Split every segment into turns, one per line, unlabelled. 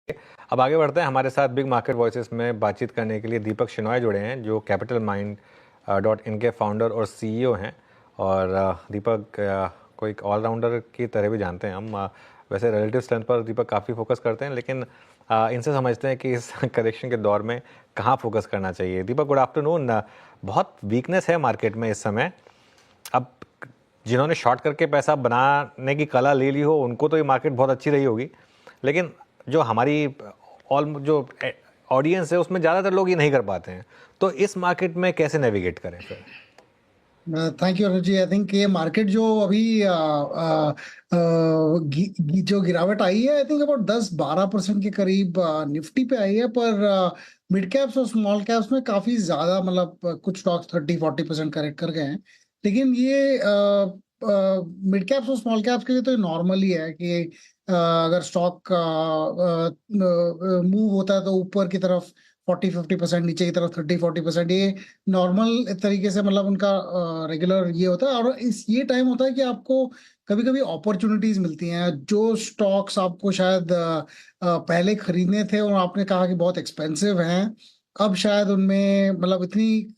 अब आगे बढ़ते हैं। हमारे साथ बिग मार्केट वॉइसेस में बातचीत करने के लिए दीपक शेनॉय जुड़े हैं, जो कैपिटल माइंड .in के फाउंडर और सीईओ हैं। और दीपक को एक ऑलराउंडर की तरह भी जानते हैं हम। वैसे रिलेटिव स्ट्रेंथ पर दीपक काफ़ी फोकस करते हैं, लेकिन इनसे समझते हैं कि इस करेक्शन के दौर में कहाँ फोकस करना चाहिए। दीपक, गुड आफ्टरनून। बहुत वीकनेस है मार्केट में इस समय। अब जिन्होंने शॉर्ट करके पैसा बनाने की कला ले ली हो उनको तो ये मार्केट बहुत अच्छी रही होगी, लेकिन जो हमारी जो ऑडियंस है उसमें ज़्यादातर लोग ये नहीं कर पाते हैं। तो इस मार्केट में कैसे नेविगेट करें फिर?
Thank you Anuj ji. I think ये मार्केट जो अभी जो गिरावट आई है, आई थिंक अबाउट 10-12% के करीब निफ्टी पे आई है, पर मिड कैप्स और स्मॉल कैप्स में काफी ज्यादा, मतलब कुछ स्टॉक्स 30-40% करेक्ट कर गए हैं। लेकिन ये मिड कैप्स और स्मॉल कैप्स के लिए तो नॉर्मल ही है कि अगर स्टॉक मूव होता है तो ऊपर की तरफ 40-50%, नीचे की तरफ 30-40%, ये नॉर्मल तरीके से, मतलब उनका रेगुलर ये होता है। और इस ये टाइम होता है कि आपको कभी कभी अपॉर्चुनिटीज मिलती हैं। जो स्टॉक्स आपको शायद पहले खरीदने थे और आपने कहा कि बहुत एक्सपेंसिव हैं, अब शायद उनमें मतलब इतनी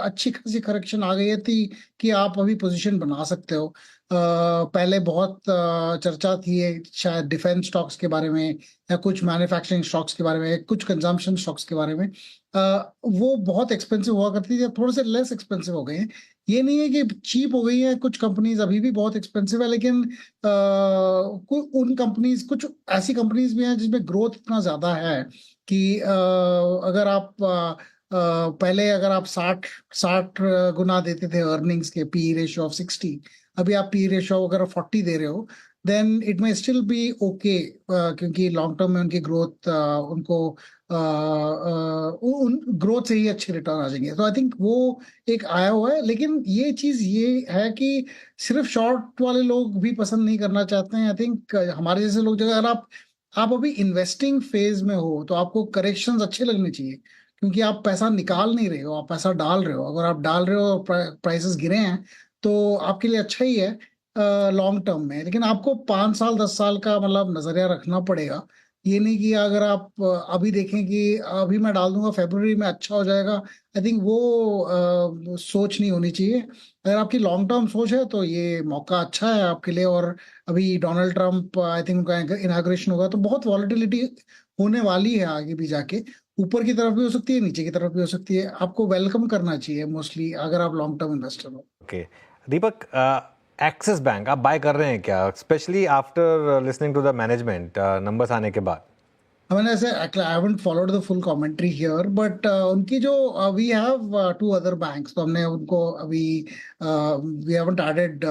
अच्छी खासी करेक्शन आ गई है थी कि आप अभी पोजीशन बना सकते हो। पहले बहुत चर्चा थी शायद डिफेंस स्टॉक्स के बारे में, या कुछ मैन्युफैक्चरिंग स्टॉक्स के बारे में, कुछ कंजम्पशन स्टॉक्स के बारे में। वो बहुत एक्सपेंसिव हुआ करती थी, अब थोड़े से लेस एक्सपेंसिव हो गए हैं। ये नहीं है कि चीप हो गई है, कुछ कंपनीज अभी भी बहुत एक्सपेंसिव है, लेकिन उन कंपनीज, कुछ ऐसी कंपनीज भी हैं जिसमें ग्रोथ इतना ज्यादा है कि अगर आप पहले अगर आप 60 गुना देते थे अर्निंग्स के, पी रेशियो ऑफ 60, अभी आप पी रेशियो अगर 40 दे रहे हो, then it may still be okay, क्योंकि लॉन्ग टर्म में उनकी ग्रोथ उनको उन ग्रोथ से ही अच्छे रिटर्न आ जाएंगे। तो आई थिंक वो एक आया हुआ है। लेकिन ये चीज ये है कि सिर्फ शॉर्ट वाले लोग भी पसंद नहीं करना चाहते हैं। आई थिंक हमारे जैसे लोग, अगर आप अभी इन्वेस्टिंग फेज में हो तो आपको करेक्शंस अच्छे लगने चाहिए, क्योंकि आप पैसा निकाल नहीं रहे हो, आप पैसा डाल रहे हो। अगर आप डाल रहे हो और प्राइसेस गिरे हैं तो आपके लिए अच्छा ही है लॉन्ग टर्म में। लेकिन आपको 5 साल 10 साल का मतलब नजरिया रखना पड़ेगा। ये नहीं कि अगर आप अभी देखें कि अभी मैं डाल दूंगा, फरवरी में अच्छा हो जाएगा, आई थिंक वो सोच नहीं होनी चाहिए। अगर आपकी लॉन्ग टर्म सोच है तो ये मौका अच्छा है आपके लिए। और अभी डोनाल्ड ट्रम्प, आई थिंक उनका इनाग्रेशन होगा तो बहुत वॉलेटिलिटी होने वाली है आगे भी जाके। ऊपर की तरफ भी हो सकती है, नीचे की तरफ भी हो सकती है। आपको वेलकम करना चाहिए मोस्टली, अगर आप लॉन्ग टर्म इन्वेस्टर हो।
ओके दीपक, एक्सिस बैंक आप बाय कर रहे हैं क्या, specially after listening to the management numbers आने के बाद?
मैंने ऐसे I haven't followed the full commentary here, but उनकी जो वी हैव 2 अदर बैंक्स, तो हमने उनको अभी we haven't added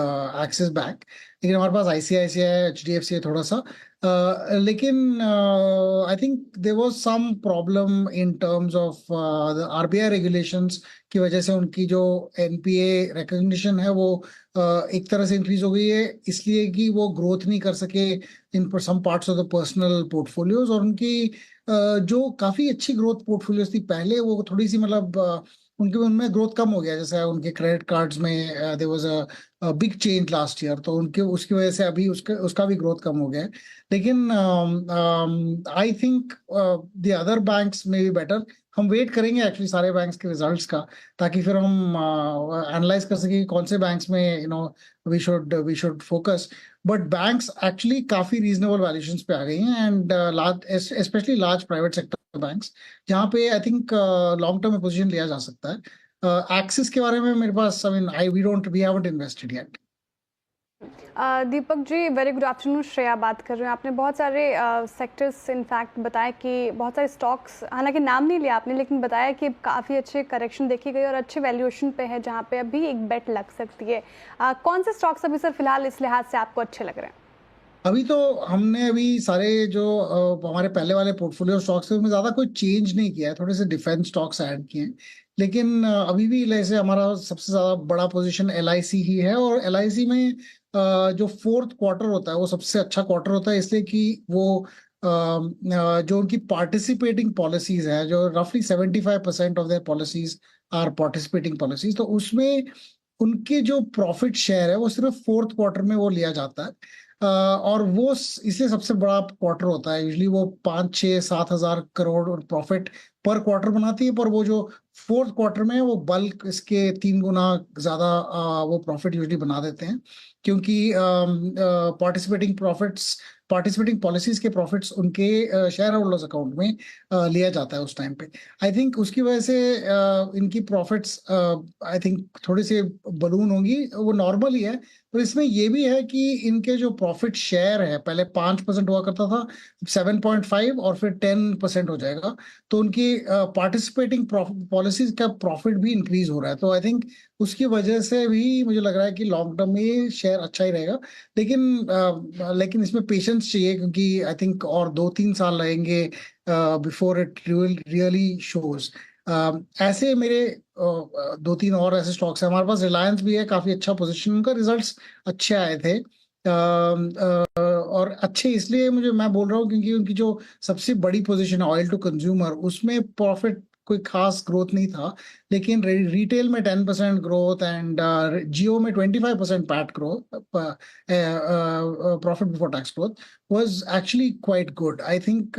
Axis bank, लेकिन हमारे पास आईसीआईसीआई, एचडीएफसी है थोड़ा सा। लेकिन I think there was some problem in terms of the RBI regulations की वजह से उनकी जो एनपीए रिकग्निशन है वो एक तरह से इंक्रीज हो गई है, इसलिए कि वो ग्रोथ नहीं कर सके in some parts of the personal portfolios. और उनकी जो काफी अच्छी ग्रोथ पोर्टफोलियोज थी पहले, वो थोड़ी सी मतलब उनके उनमें ग्रोथ कम हो गया। जैसे उनके क्रेडिट कार्ड्स में there was a big change last year, तो उनके उसकी वजह से अभी उसका भी ग्रोथ कम हो गया है। लेकिन I think the other banks में भी बेटर। हम वेट करेंगे एक्चुअली सारे बैंक्स के रिजल्ट्स का, ताकि फिर हम एनालाइज कर सकें कि कौन से बैंक्स में we should focus. But banks actually काफी रीजनेबल वैल्यूएशंस पे आ गई हैं, and large, specially large private sector banks, जहाँ पे आई थिंक लॉन्ग टर्म में पोजीशन लिया जा सकता है। एक्सिस के बारे में मेरे पास, I mean we haven't invested yet.
Deepak ji, very good afternoon. Shreya बात कर रहे हैं। आपने बहुत सारे सेक्टर्स इनफैक्ट बताया कि बहुत सारे स्टॉक्स, हालांकि नाम नहीं लिया आपने, लेकिन बताया कि काफ़ी अच्छे करेक्शन देखी गई और अच्छे वैल्यूएशन पे है जहां पे अभी एक बेट लग सकती है। कौन से स्टॉक्स अभी सर फिलहाल इस लिहाज से आपको अच्छे लग रहे हैं?
अभी तो हमने अभी सारे जो हमारे पहले वाले पोर्टफोलियो स्टॉक्स थे उसमें ज्यादा कोई चेंज नहीं किया है, थोड़े से डिफेंस स्टॉक्स ऐड किए हैं। लेकिन अभी भी जैसे हमारा सबसे ज्यादा बड़ा पोजीशन एलआईसी ही है, और एलआईसी में जो फोर्थ क्वार्टर होता है वो सबसे अच्छा क्वार्टर होता है, इसलिए कि वो जो उनकी पार्टिसिपेटिंग पॉलिसीज है, जो रफली 75% of their policies are participating policies, तो उसमें उनके जो प्रॉफिट शेयर है वो सिर्फ फोर्थ क्वार्टर में वो लिया जाता है। और वो इससे सबसे बड़ा क्वार्टर होता है। यूजली वो 5-6-7 हज़ार करोड़ और प्रॉफिट पर क्वार्टर बनाती है, पर वो जो फोर्थ क्वार्टर में है, वो बल्क इसके 3 गुना ज्यादा वो प्रॉफिट यूजली बना देते हैं, क्योंकि पार्टिसिपेटिंग पॉलिसीज के प्रॉफिट्स उनके शेयर होल्डर्स अकाउंट में लिया जाता है उस टाइम पे। आई थिंक उसकी वजह से इनकी प्रॉफिट्स आई थिंक थोड़ी सी बलून होंगी, वो नॉर्मल ही है। तो इसमें ये भी है कि इनके जो प्रॉफिट शेयर है, पहले 5% हुआ करता था, 7.5 और फिर 10% हो जाएगा। तो उनकी पार्टिसिपेटिंग पॉलिसीज का प्रॉफिट भी इंक्रीज हो रहा है। तो आई थिंक उसकी वजह से भी मुझे लग रहा है कि लॉन्ग टर्म में शेयर अच्छा ही रहेगा। लेकिन इसमें पेशेंस चाहिए, क्योंकि आई थिंक और 2-3 साल लगेंगे बिफोर इट रियली शोज। ऐसे मेरे 2-3 और ऐसे स्टॉक्स हैं हमारे पास। रिलायंस भी है, काफी अच्छा पोजीशन, उनका रिजल्ट्स अच्छे आए थे। और अच्छे इसलिए मैं बोल रहा हूँ क्योंकि उनकी जो सबसे बड़ी पोजीशन है ऑयल टू कंज्यूमर, उसमें प्रॉफिट कोई खास ग्रोथ नहीं था, लेकिन रिटेल में 10% ग्रोथ एंड जियो में 25% PAT growth, profit before tax growth was actually quite good. I think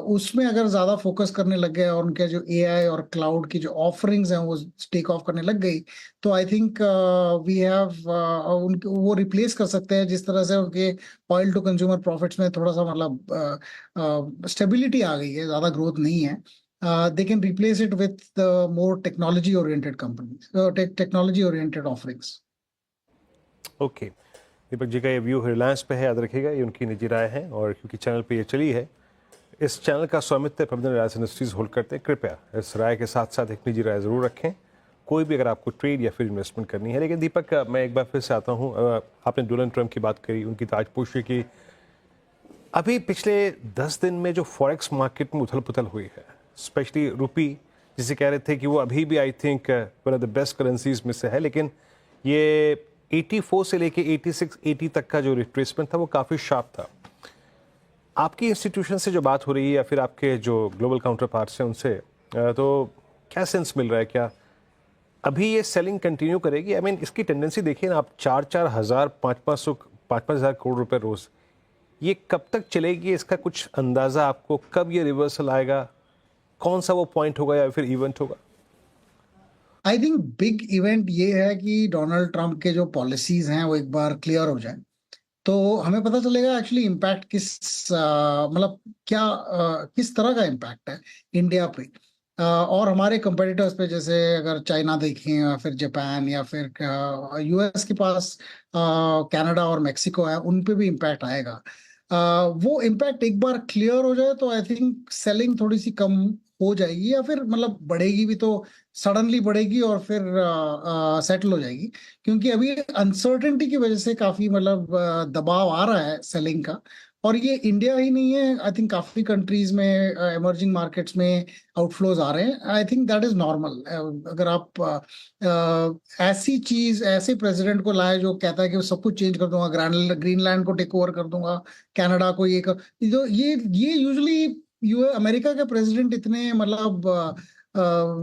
उसमें अगर ज्यादा फोकस करने लग गए और उनके जो एआई और क्लाउड की जो ऑफरिंग्स हैं वो टेक ऑफ करने लग गई, तो आई थिंक वी हैव उनके वो रिप्लेस कर सकते हैं, जिस तरह से उनके ऑयल टू कंज्यूमर प्रॉफिट्स में थोड़ा सा मतलब स्टेबिलिटी आ गई है, ज्यादा ग्रोथ नहीं है। They can replace it with the more technology-oriented companies, technology-oriented offerings.
Okay, Deepak ji का ये व्यू रिलायंस पे है, याद रखिएगा, ये उनकी निजी राय है, और क्योंकि चैनल पे ये चली है, इस चैनल का स्वामित्व प्रबंधन रिलायंस इंडस्ट्रीज होल्ड करते हैं। कृपया इस राय के साथ साथ एक निजी राय ज़रूर रखें, कोई भी अगर आपको ट्रेड या फिर इन्वेस्टमेंट करनी है। लेकिन दीपक, मैं एक बार फिर से आता हूँ, आपने डोनाल्ड ट्रंप की बात करी, उनकी ताजपोशी की। अभी पिछले 10 दिन में जो फॉरेक्स मार्केट में उथल पुथल हुई है, स्पेशली रुपी, जिसे कह रहे थे कि वो अभी भी I think one of the best currencies में से है, लेकिन ये 84 से लेके 86-80 तक का जो रिट्रेसमेंट था वो काफ़ी शार्प था। आपकी इंस्टीट्यूशन से जो बात हो रही है या फिर आपके जो ग्लोबल काउंटर पार्ट्स हैं उनसे, तो क्या सेंस मिल रहा है? क्या अभी ये सेलिंग कंटिन्यू करेगी? आई मीन इसकी टेंडेंसी देखिए ना आप, 4-4 हज़ार, 5-5 हज़ार करोड़ रुपए रोज, ये कब तक चलेगी? इसका कुछ अंदाजा आपको, कब ये रिवर्सल आएगा, कौन सा वो पॉइंट होगा या फिर इवेंट होगा?
आई थिंक बिग इवेंट ये है कि डोनाल्ड ट्रंप के जो पॉलिसीज हैं वो एक बार क्लियर हो जाए, तो हमें पता चलेगा एक्चुअली इम्पैक्ट मतलब क्या किस तरह का इम्पैक्ट है इंडिया पे और हमारे कंपेटिटर्स पे। जैसे अगर चाइना देखें या फिर जापान या फिर यूएस के पास कनाडा और मेक्सिको है, उन पे भी इम्पैक्ट आएगा। वो इम्पैक्ट एक बार क्लियर हो जाए तो आई थिंक सेलिंग थोड़ी सी कम हो जाएगी, या फिर मतलब बढ़ेगी भी तो सडनली बढ़ेगी और फिर सेटल हो जाएगी, क्योंकि अभी अनसर्टेनिटी की वजह से काफी मतलब दबाव आ रहा है सेलिंग का। और ये इंडिया ही नहीं है, आई थिंक काफी कंट्रीज में, इमर्जिंग मार्केट्स में आउटफ्लोज आ रहे हैं। I think that is normal. अगर आप ऐसी चीज, ऐसे प्रेसिडेंट को लाए जो कहता है कि सब कुछ चेंज कर दूंगा, ग्रीनलैंड को टेक ओवर कर दूंगा, कनाडा को ये यूजुअली अमेरिका के प्रेसिडेंट इतने मतलब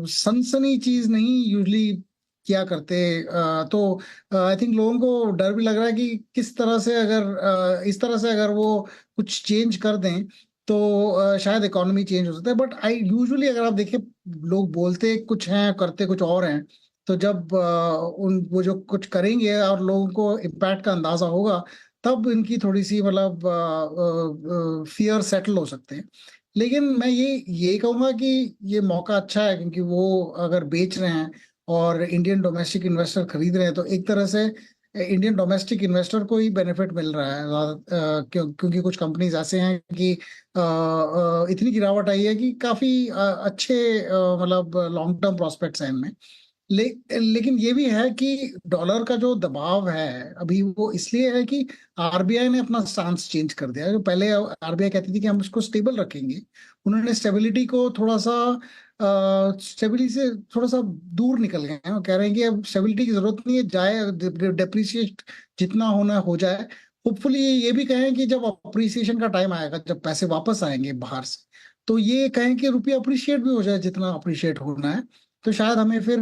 सनसनी चीज नहीं यूजुअली क्या करते। तो आई थिंक लोगों को डर भी लग रहा है कि किस तरह से अगर इस तरह से अगर वो कुछ चेंज कर दें तो शायद इकोनॉमी चेंज हो सकता है। बट आई यूजुअली अगर आप देखें, लोग बोलते कुछ हैं, करते कुछ और हैं। तो जब वो जो कुछ करेंगे और लोगों को इम्पैक्ट का अंदाजा होगा, तब इनकी थोड़ी सी मतलब फियर सेटल हो सकते हैं। लेकिन मैं ये कहूंगा कि ये मौका अच्छा है, क्योंकि वो अगर बेच रहे हैं और इंडियन डोमेस्टिक इन्वेस्टर खरीद रहे हैं, तो एक तरह से इंडियन डोमेस्टिक इन्वेस्टर को ही बेनिफिट मिल रहा है। क्योंकि कुछ कंपनीज ऐसे हैं कि इतनी गिरावट आई है कि काफी अच्छे मतलब लॉन्ग टर्म प्रोस्पेक्ट्स हैं इनमें। लेकिन ये भी है कि डॉलर का जो दबाव है अभी, वो इसलिए है कि आरबीआई ने अपना स्टांस चेंज कर दिया। जो पहले आरबीआई कहती थी कि हम इसको स्टेबल रखेंगे, उन्होंने स्टेबिलिटी को थोड़ा सा स्टेबिलिटी से थोड़ा सा दूर निकल गए हैं। वो कह रहे हैं कि अब स्टेबिलिटी की जरूरत नहीं है, जाए डेप्रिसिएट जितना होना हो जाए। होपफुली ये भी कहें कि जब अप्रिसिएशन का टाइम आएगा, जब पैसे वापस आएंगे बाहर से, तो ये कहें कि रुपया अप्रिशिएट भी हो जाए जितना अप्रिशिएट होना है। तो शायद हमें फिर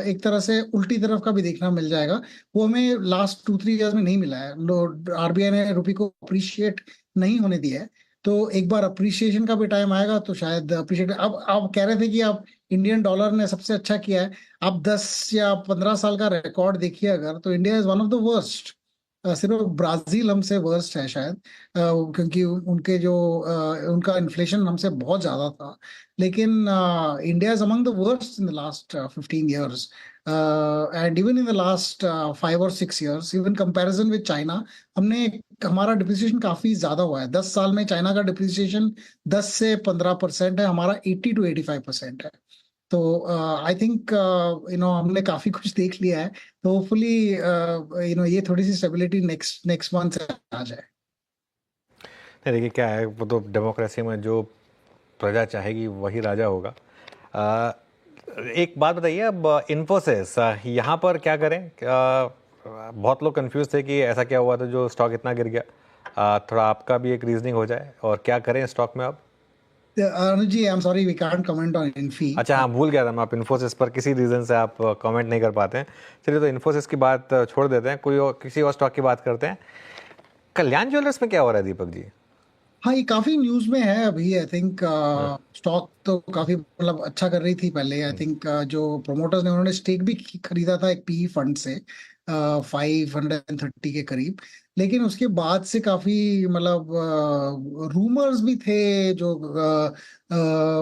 एक तरह से उल्टी तरफ का भी देखना मिल जाएगा। वो हमें लास्ट 2-3 ईयर्स में नहीं मिला है। आरबीआई ने रुपये को अप्रिशिएट नहीं होने दिया है। तो एक बार अप्रिसिएशन का भी टाइम आएगा तो शायद अप्रिशिएट। अब आप कह रहे थे कि आप इंडियन डॉलर ने सबसे अच्छा किया है। आप 10 या 15 साल का रिकॉर्ड देखिए अगर, तो India is one of the worst. सिर्फ ब्राजील हमसे वर्स्ट है शायद, क्योंकि उनके जो उनका इन्फ्लेशन हमसे बहुत ज्यादा था। लेकिन India is among the worst in the last 15 years, and even in the last 5 or 6 years, even comparison with China. हमारा डिप्रिसिएशन काफी ज्यादा हुआ है। 10 साल में चाइना का डिप्रिसिएशन 10 से 15% है, हमारा 80 to 85% है। तो आई थिंक हमने काफी कुछ देख लिया है। तो होपफुली ये थोड़ी सी स्टेबिलिटी नेक्स्ट मंथ से आ जाए।
नहीं, देखिए क्या है, वो तो डेमोक्रेसी में जो प्रजा चाहेगी वही राजा होगा। एक बात बताइए, अब इन्फोसिस यहाँ पर क्या करें? बहुत लोग कंफ्यूज थे कि ऐसा क्या हुआ था जो स्टॉक इतना गिर गया। थोड़ा आपका भी एक रीजनिंग हो जाए और क्या करें स्टॉक में अब?
Anuj ji, I am sorry, we can't comment on Infy.
अच्छा, हाँ, भूल गया था मैं, आप इन्फोसिस पर किसी रीजन से आप कमेंट नहीं कर पाते हैं। चलिए, तो इन्फोसिस की बात छोड़ देते हैं, किसी और स्टॉक की बात करते हैं। कल्याण ज्वेलर्स में क्या हो रहा है दीपक जी?
हाँ, ये काफी न्यूज में है अभी। आई थिंक स्टॉक तो काफी मतलब अच्छा कर रही थी पहले। आई थिंक जो प्रोमोटर्स ने, उन्होंने स्टेक भी खरीदा था एक पीई फंड से 530 के करीब। लेकिन उसके बाद से काफी मतलब रूमर्स भी थे, जो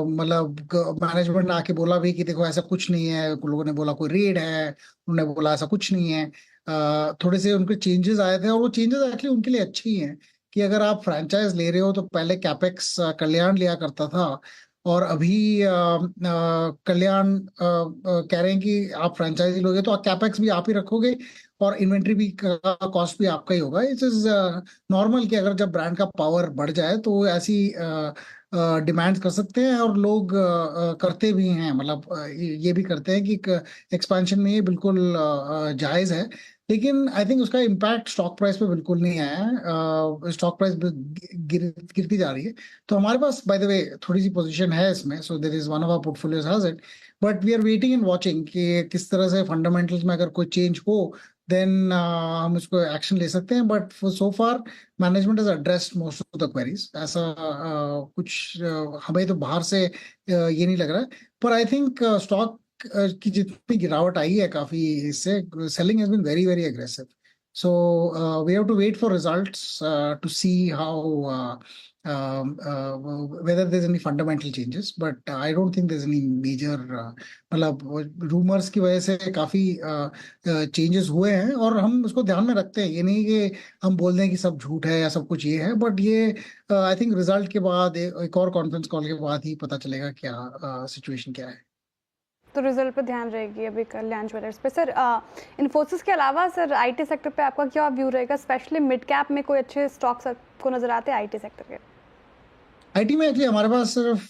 मतलब मैनेजमेंट ने आके बोला भी कि देखो ऐसा कुछ नहीं है। लोगों ने बोला कोई रेड है, उन्होंने बोला ऐसा कुछ नहीं है। थोड़े से उनके चेंजेस आए थे, और वो चेंजेस एक्चुअली उनके लिए अच्छी हैं कि अगर आप फ्रैंचाइज ले रहे हो तो पहले कैपेक्स कल्याण लिया करता था, और अभी कल्याण कह रहे हैं कि आप फ्रैंचाइजी लोगे तो कैपेक्स भी आप ही रखोगे और इन्वेंट्री भी का कॉस्ट भी आपका ही होगा। इट इज नॉर्मल कि अगर जब ब्रांड का पावर बढ़ जाए तो वो ऐसी डिमांड्स कर सकते हैं, और लोग करते भी हैं। मतलब ये भी करते हैं कि एक्सपेंशन में ये बिल्कुल जायज है। लेकिन आई थिंक उसका इम्पैक्ट स्टॉक प्राइस पे बिल्कुल नहीं आया है। स्टॉक प्राइस गिरती जा रही है। तो हमारे पास बाय द वे थोड़ी सी पोजीशन है इसमें, so there is one of our portfolios has it. But we are waiting and watching कि किस तरह से फंडामेंटल्स में अगर कोई चेंज हो, देन हम उसको एक्शन ले सकते हैं। But so far management has addressed most of the queries. ऐसा कुछ हमें तो बाहर से ये नहीं लग रहा है। पर आई थिंक स्टॉक की जितनी गिरावट आई है काफी, इससे selling has been very very aggressive. So we have to wait for results to see how whether there's any fundamental changes, but I don't think there's any major मतलब rumours की वजह से काफी चेंजेस हुए हैं, और हम उसको ध्यान में रखते हैं। ये नहीं कि हम बोल दें कि सब झूठ है या सब कुछ ये है, बट ये आई थिंक रिजल्ट के बाद एक और कॉन्फ्रेंस कॉल के बाद ही पता चलेगा क्या सिचुएशन क्या है।
तो रिजल्ट पे ध्यान रहेगी अभी कल्याण ज्वेलर्स पे। सर, इन्फोसिस के अलावा सर आईटी सेक्टर पे आपका क्या व्यू रहेगा? स्पेशली मिड कैप में कोई अच्छे स्टॉक्स आपको नजर आते हैं आईटी सेक्टर के?
आईटी में एक्चुअली हमारे पास सिर्फ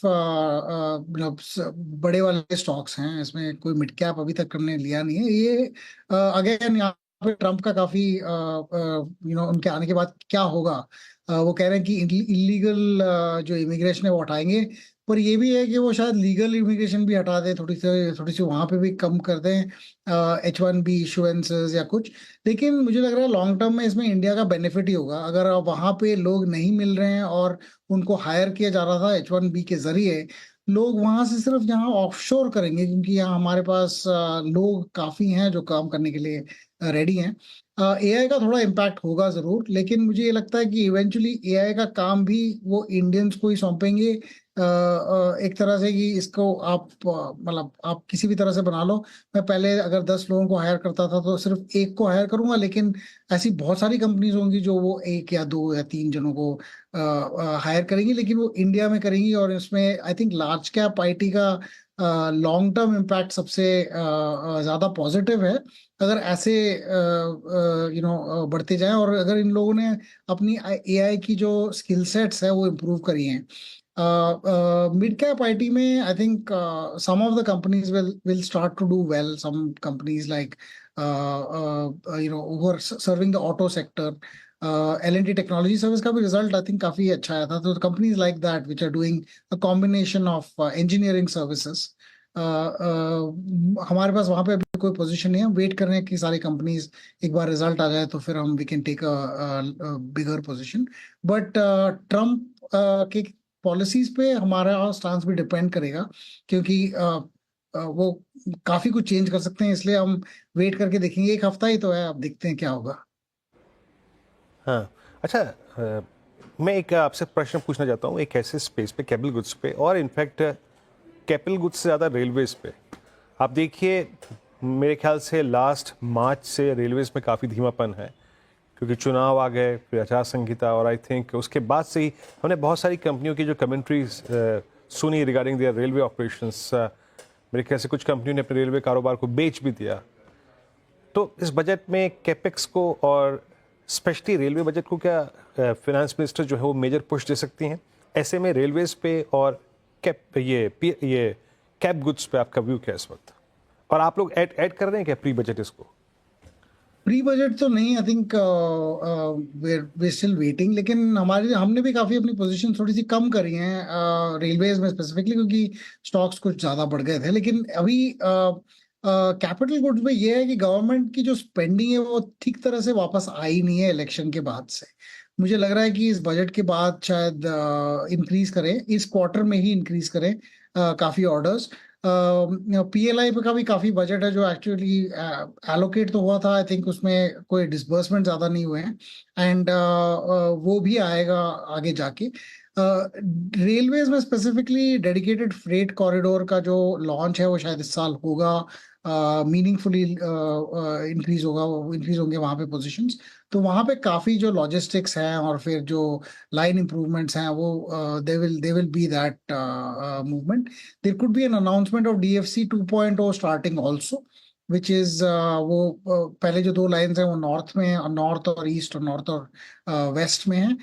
बड़े वाले स्टॉक्स हैं। इसमें कोई मिड कैप अभी तक हमने लिया नहीं है। ये अगेन यहाँ पे ट्रम्प का काफी उनके आने के बाद क्या होगा, वो कह रहे हैं कि इलीगल जो इमिग्रेशन है वो हटाएंगे। पर ये भी है कि वो शायद लीगल इमिग्रेशन भी हटा दें, थोड़ी सी वहां पे भी कम कर दें H1B इशुएंसेस या कुछ। लेकिन मुझे लग रहा है लॉन्ग टर्म में इसमें इंडिया का बेनिफिट ही होगा। अगर वहां पे लोग नहीं मिल रहे हैं और उनको हायर किया जा रहा था H1B के जरिए, लोग वहां से सिर्फ यहाँ ऑफशोर करेंगे, क्योंकि यहाँ हमारे पास लोग काफी हैं जो काम करने के लिए रेडी हैं। एआई का थोड़ा इम्पैक्ट होगा जरूर, लेकिन मुझे ये लगता है कि इवेंचुअली एआई का काम भी वो इंडियंस को ही सौंपेंगे। एक तरह से कि इसको आप मतलब आप किसी भी तरह से बना लो। मैं पहले अगर 10 लोगों को हायर करता था तो सिर्फ एक को हायर करूंगा, लेकिन ऐसी बहुत सारी कंपनीज होंगी जो वो 1 या 2 या 3 जनों को हायर करेंगी, लेकिन वो इंडिया में करेंगी। और इसमें I think large cap IT का लॉन्ग टर्म इम्पैक्ट सबसे ज्यादा पॉजिटिव है। अगर ऐसे बढ़ते जाएं, और अगर इन लोगों ने अपनी एआई की जो स्किल सेट्स है वो इम्प्रूव करी हैं। मिड कैप आईटी में I think some of the companies will start to do well. Some companies like who are serving the auto sector, L&T technology service का भी रिजल्ट आई थिंक काफी अच्छा आया था। तो companies like that which are doing a combination of engineering services हमारे पास वहां पे अभी कोई पोजीशन नहीं है, वेट कर रहे हैं कि सारी कंपनीज एक बार रिजल्ट आ जाए तो फिर हम we can take a bigger position. But Trump के पॉलिसीज पे हमारा स्टांस भी डिपेंड करेगा, क्योंकि वो काफी कुछ चेंज कर सकते हैं, इसलिए हम वेट करके देखेंगे। एक हफ्ता ही तो है, अब देखते हैं क्या होगा।
हाँ, अच्छा, मैं एक आपसे प्रश्न पूछना चाहता हूँ एक ऐसे स्पेस पे, कैपिटल गुड्स पे, और इनफैक्ट कैपिटल गुड्स से ज़्यादा रेलवेज पे। आप देखिए, मेरे ख्याल से लास्ट मार्च से रेलवेज में काफ़ी धीमापन है, क्योंकि चुनाव आ गए, फिर आचार संहिता, और आई थिंक उसके बाद से ही हमने बहुत सारी कंपनियों की जो कमेंट्रीज सुनी रिगार्डिंग देयर रेलवे ऑपरेशंस। मेरे ख्याल से कुछ कंपनियों ने अपने रेलवे कारोबार को बेच भी दिया। तो इस बजट में कैपेक्स को और स्पेशली रेलवे बजट को क्या फाइनेंस मिनिस्टर जो है वो मेजर पुश दे सकती हैं? ऐसे में रेलवेज पे और ये कैप गुड्स पे आपका व्यू क्या है इस वक्त? और आप लोग ऐड कर रहे हैं क्या प्री बजट इसको?
प्री बजट तो नहीं, I think way still waiting, लेकिन हमने भी काफी अपनी पोजीशन थोड़ी सी कम करी हैं रेलवेज में स्पेसिफिकली, क्योंकि स्टॉक्स कुछ ज्यादा बढ़ गए थे। लेकिन अभी कैपिटल गुड्स में ये है कि गवर्नमेंट की जो स्पेंडिंग है वो ठीक तरह से वापस आई नहीं है इलेक्शन के बाद से। मुझे लग रहा है कि इस बजट के बाद शायद इंक्रीज करें, इस क्वार्टर में ही इंक्रीज करें काफी ऑर्डर्स। पीएलआई पे का भी काफी बजट है जो एक्चुअली एलोकेट तो हुआ था, आई थिंक उसमें कोई डिसबर्समेंट ज्यादा नहीं हुए हैं, एंड वो भी आएगा आगे जाके। रेलवेज में स्पेसिफिकली डेडिकेटेड फ्रेट कॉरिडोर का जो लॉन्च है वो शायद इस साल होगा, मीनिंगफुली इंक्रीज होगा, इंक्रीज होंगे वहां पे पोजीशंस। तो वहां पे काफी जो लॉजिस्टिक्स हैं और फिर जो लाइन इंप्रूवमेंट्स हैं वो they will be that movement. There could be an announcement of DFC 2.0 starting also, which is वो पहले जो दो लाइंस हैं वो नॉर्थ में है, नॉर्थ और ईस्ट, और नॉर्थ और वेस्ट में है।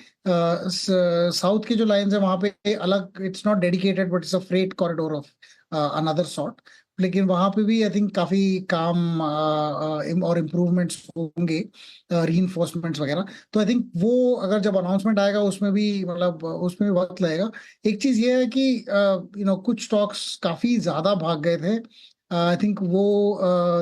साउथ की जो लाइंस है वहां पे अलग, it's not dedicated but it's a freight corridor of another sort. लेकिन वहां पे भी आई थिंक काफी काम और इम्प्रूवमेंट्स होंगे, रीइंफोर्समेंट्स वगैरह। तो आई थिंक वो अगर जब अनाउंसमेंट आएगा उसमें भी, मतलब उसमें भी वक्त लगेगा। एक चीज ये है कि कुछ स्टॉक्स काफी ज्यादा भाग गए थे, आई थिंक वो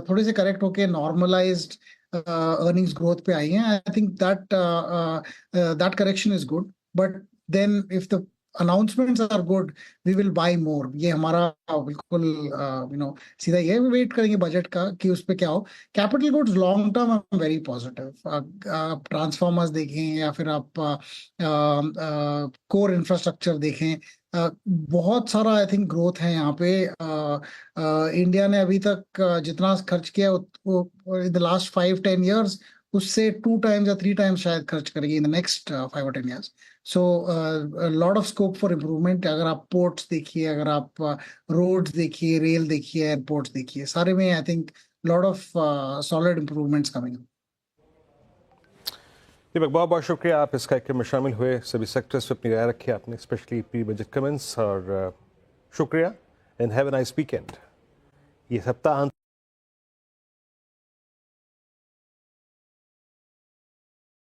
थोड़े से करेक्ट होके नॉर्मलाइज्ड अर्निंग्स ग्रोथ पे आई हैं। I think that correction is good, but then if the announcements are good we will buy more. ये हमारा बिल्कुल सीधा ये वेट करेंगे बजट का कि उस पे क्या हो। Capital goods long term I am very positive. आप ट्रांसफार्मर्स देखें या फिर आप कोर इंफ्रास्ट्रक्चर देखें, बहुत सारा आई थिंक ग्रोथ है यहाँ पे। इंडिया ने अभी तक जितना खर्च किया वो इन द लास्ट 5-10 years उससे 2 times या 3 times शायद खर्च करेगी in the next 5 or 10 years। So lot of scope for improvement. अगर आप पोर्ट्स देखिए, अगर आप रोड्स देखिए, रेल देखिए, एयरपोर्ट्स देखिए, सारे में I think lot of solid improvements coming.
Deepak, बहुत बहुत शुक्रिया, आप इस कार्यक्रम में शामिल हुए, सभी सेक्टर्स पे अपनी राय रखी आपने, स्पेशली प्री बजट कमेंट्स, और शुक्रिया and have a nice weekend. ये सप्ताह